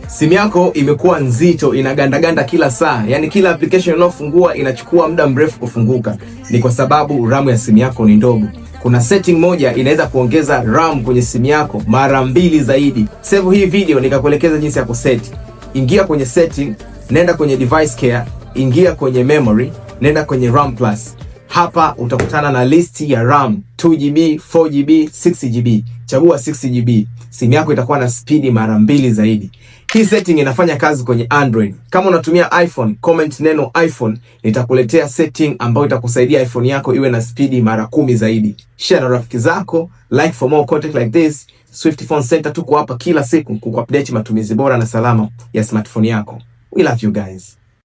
Simu yako imekuwa nzito, inagandaganda kila saa, yani kila application unayofungua inachukua muda mrefu kufunguka. Ni kwa sababu RAM ya simu yako ni ndogo. Kuna setting moja inaweza kuongeza RAM kwenye simu yako mara 2 zaidi. Save hii video nikakuelekeza jinsi ya kuseti. Ingia kwenye setting, nenda kwenye device care, ingia kwenye memory, nenda kwenye RAM plus. Hapa utakutana na listi ya RAM 2GB, 4GB, 6GB. Chagua 6GB. Simu yako itakuwa na speedi mara 2 zaidi. Hii setting inafanya kazi kwenye Android. Kama unatumia iPhone, comment neno iPhone, nitakuletea setting ambayo itakusaidia iPhone yako iwe na speedi mara 10 zaidi. Share na rafiki zako, like for more content like this. Swift Phone Center tuko hapa kila siku kukuupdate matumizi bora na salama ya smartphone yako. We love you guys.